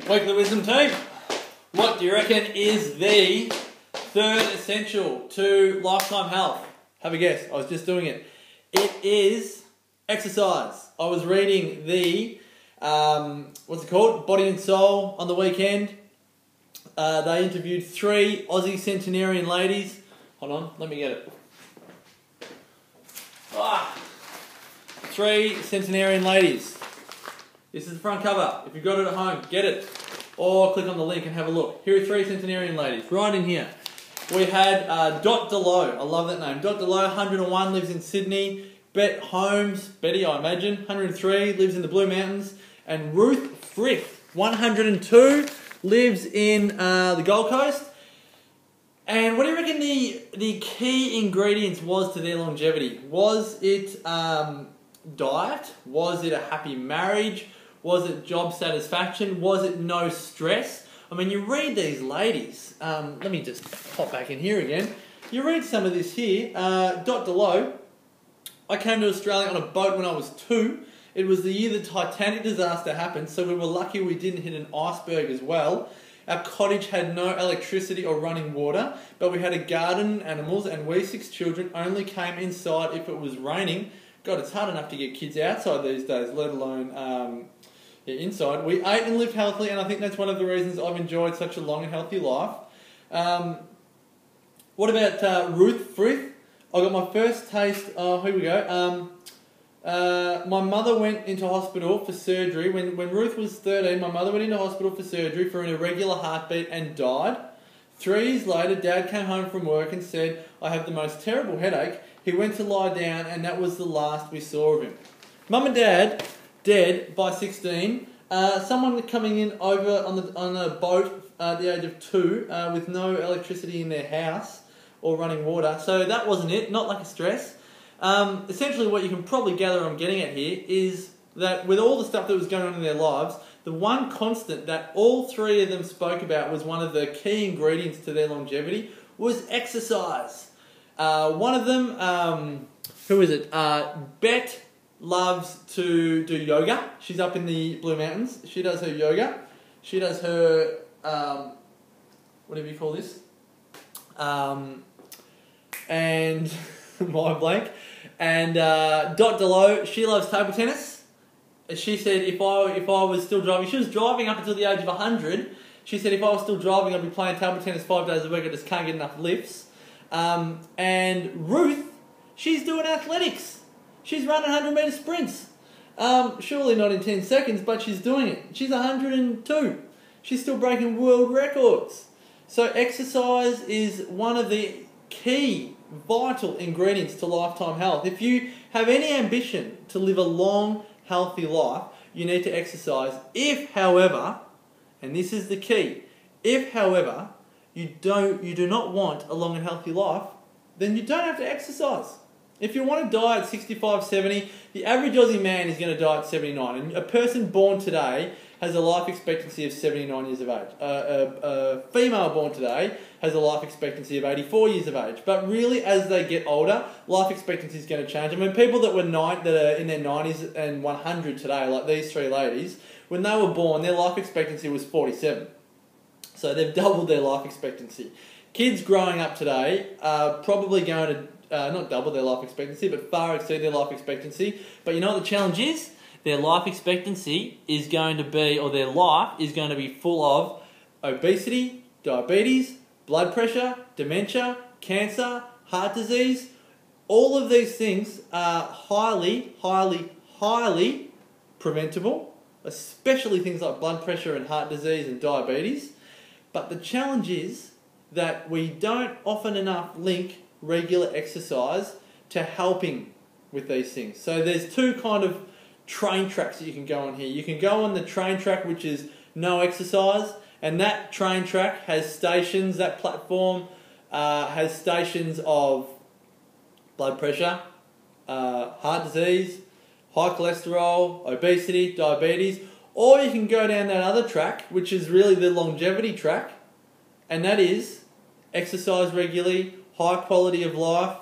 Weekly Wisdom team, what do you reckon is the third essential to lifetime health? Have a guess. I was just doing it. It is exercise. I was reading the, what's it called? Body and Soul on the weekend. They interviewed 3 Aussie centenarian ladies. Hold on, let me get it. 3 centenarian ladies. This is the front cover. If you've got it at home, get it. Or click on the link and have a look. Here are 3 centenarian ladies, right in here. We had Dot DeLoe, I love that name. Dot DeLoe, 101, lives in Sydney. Bet Holmes, Betty I imagine, 103, lives in the Blue Mountains. And Ruth Frith, 102, lives in the Gold Coast. And what do you reckon the key ingredients was to their longevity? Was it diet? Was it a happy marriage? Was it job satisfaction? Was it no stress? I mean, you read these ladies. Let me just pop back in here again. You read some of this here. Dot DeLoe. I came to Australia on a boat when I was 2. It was the year the Titanic disaster happened, so we were lucky we didn't hit an iceberg as well. Our cottage had no electricity or running water, but we had a garden, animals, and we 6 children only came inside if it was raining. God, it's hard enough to get kids outside these days, let alone inside. We ate and lived healthily, and I think that's one of the reasons I've enjoyed such a long and healthy life. What about Ruth Frith? I got my first taste. Here we go. My mother went into hospital for surgery. When Ruth was 13, my mother went into hospital for surgery for an irregular heartbeat and died. 3 years later, Dad came home from work and said, I have the most terrible headache. He went to lie down, and that was the last we saw of him. Mum and Dad, dead by 16. Someone coming in over on a boat at the age of 2 with no electricity in their house or running water. So that wasn't it, not like a stress. Essentially what you can probably gather I'm getting at here is that with all the stuff that was going on in their lives, the one constant that all 3 of them spoke about was one of the key ingredients to their longevity was exercise. One of them, who is it? Bet loves to do yoga. She's up in the Blue Mountains. She does her yoga. She does her, whatever you call this. And my blank. And Dot DeLoe, she loves table tennis. She said if I was still driving, she was driving up until the age of 100. She said if I was still driving, I'd be playing table tennis 5 days a week. I just can't get enough lifts. And Ruth, she's doing athletics. She's running 100-metre sprints. Surely not in 10 seconds, but she's doing it. She's 102. She's still breaking world records. So exercise is one of the key, vital ingredients to lifetime health. If you have any ambition to live a long, healthy life, you need to exercise. If, however, and this is the key, if, however, you do not want a long and healthy life, then you don't have to exercise. If you want to die at 65, 70, the average Aussie man is going to die at 79. And a person born today has a life expectancy of 79 years of age. A female born today has a life expectancy of 84 years of age. But really, as they get older, life expectancy is going to change. I mean, people that are in their 90s and 100 today, like these 3 ladies, when they were born, their life expectancy was 47. So they've doubled their life expectancy. Kids growing up today are probably going to not double their life expectancy, but far exceed their life expectancy. But you know what the challenge is? Their life expectancy is going to be, or their life is going to be full of obesity, diabetes, blood pressure, dementia, cancer, heart disease. All of these things are highly, highly, highly preventable, especially things like blood pressure and heart disease and diabetes. But the challenge is that we don't often enough link regular exercise to helping with these things. So there's 2 kind of train tracks that you can go on here. You can go on the train track which is no exercise, and that train track has stations, that platform has stations of blood pressure, heart disease, high cholesterol, obesity, diabetes. Or you can go down that other track which is really the longevity track, and that is exercise regularly, high quality of life,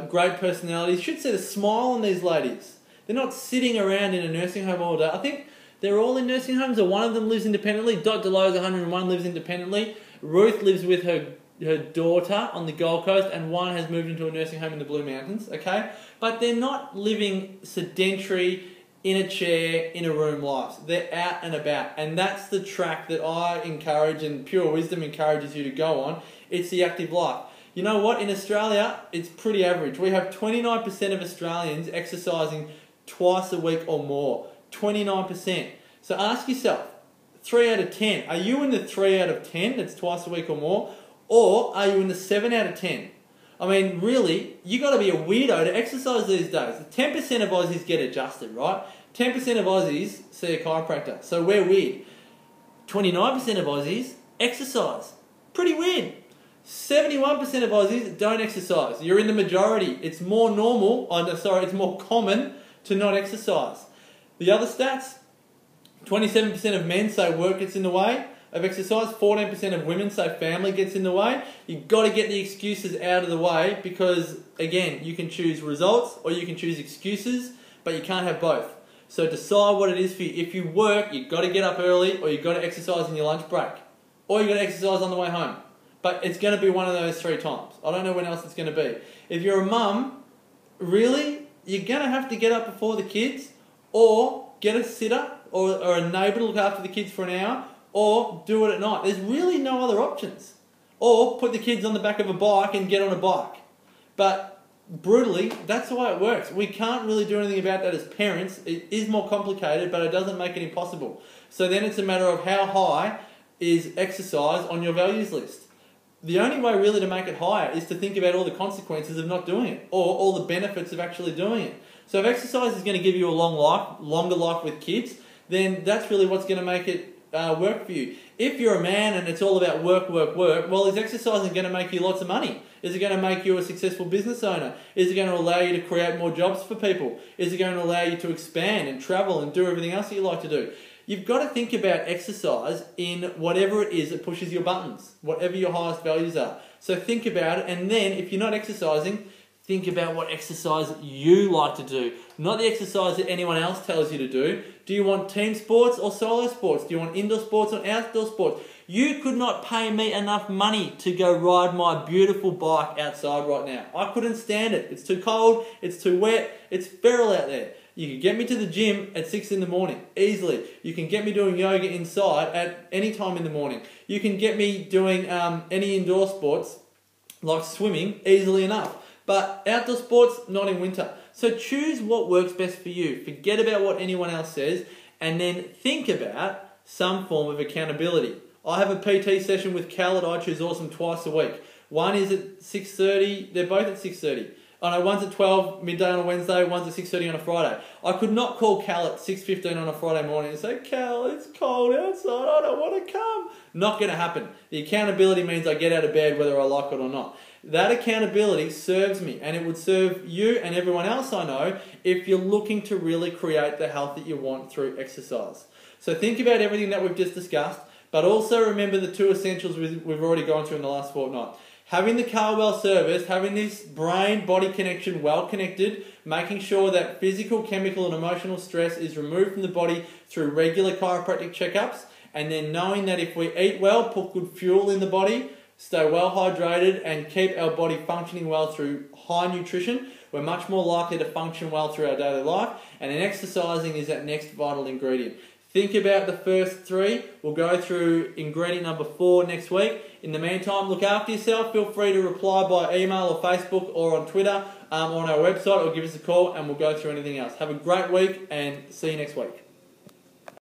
great personalities. You should see the smile on these ladies. They're not sitting around in a nursing home all day. I think They're all in nursing homes, or one of them lives independently. Dot Delo's 101 lives independently. Ruth lives with her daughter on the Gold Coast, and one has moved into a nursing home in the Blue Mountains, okay? But they're not living sedentary, in a chair, in a room lives. They're out and about, and that's the track that I encourage and Pure Wisdom encourages you to go on. It's the active life. You know what? In Australia, it's pretty average. We have 29% of Australians exercising twice a week or more. 29%. So ask yourself, 3 out of 10, are you in the 3 out of 10 that's twice a week or more? Or are you in the 7 out of 10? I mean, really, you got to be a weirdo to exercise these days. 10% of Aussies get adjusted, right? 10% of Aussies see a chiropractor. So we're weird. 29% of Aussies exercise. Pretty weird. 71% of Aussies don't exercise. You're in the majority. It's more normal, it's more common to not exercise. The other stats, 27% of men say work gets in the way of exercise. 14% of women say family gets in the way. You've got to get the excuses out of the way because, again, you can choose results or you can choose excuses, but you can't have both. So decide what it is for you. If you work, you've got to get up early or you've got to exercise in your lunch break. Or you've got to exercise on the way home. But it's going to be one of those 3 times. I don't know when else it's going to be. If you're a mum, really, you're going to have to get up before the kids or get a sitter or a neighbour to look after the kids for an hour, or do it at night. There's really no other options. Or put the kids on the back of a bike and get on a bike. But brutally, that's the way it works. We can't really do anything about that as parents. It is more complicated, but it doesn't make it impossible. So then it's a matter of how high is exercise on your values list. The only way really to make it higher is to think about all the consequences of not doing it, or all the benefits of actually doing it. So if exercise is going to give you a longer life with kids, then that's really what's going to make it work for you. If you're a man and it's all about work, well, is exercising going to make you lots of money? Is it going to make you a successful business owner? Is it going to allow you to create more jobs for people? Is it going to allow you to expand and travel and do everything else that you like to do? You've got to think about exercise in whatever it is that pushes your buttons, whatever your highest values are. So think about it, and then if you're not exercising, think about what exercise you like to do, not the exercise that anyone else tells you to do. Do you want team sports or solo sports? Do you want indoor sports or outdoor sports? You could not pay me enough money to go ride my beautiful bike outside right now. I couldn't stand it. It's too cold, it's too wet, it's feral out there. You can get me to the gym at 6 in the morning, easily. You can get me doing yoga inside at any time in the morning. You can get me doing any indoor sports, like swimming, easily enough. But outdoor sports, not in winter. So choose what works best for you. Forget about what anyone else says, and then think about some form of accountability. I have a PT session with Cal at I Choose Awesome twice a week. One is at 6:30, they're both at 6:30. Oh no, one's at 12 midday on a Wednesday, one's at 6:30 on a Friday. I could not call Cal at 6:15 on a Friday morning and say, Cal, it's cold outside, I don't want to come. Not going to happen. The accountability means I get out of bed whether I like it or not. That accountability serves me, and it would serve you and everyone else I know if you're looking to really create the health that you want through exercise. So think about everything that we've just discussed, but also remember the 2 essentials we've already gone through in the last fortnight. Having the car well serviced, having this brain-body connection well connected, making sure that physical, chemical and emotional stress is removed from the body through regular chiropractic checkups, and then knowing that if we eat well, put good fuel in the body, stay well hydrated and keep our body functioning well through high nutrition, we're much more likely to function well through our daily life, and then exercising is that next vital ingredient. Think about the first 3. We'll go through ingredient number 4 next week. In the meantime, look after yourself. Feel free to reply by email or Facebook or on Twitter or on our website, or give us a call and we'll go through anything else. Have a great week and see you next week.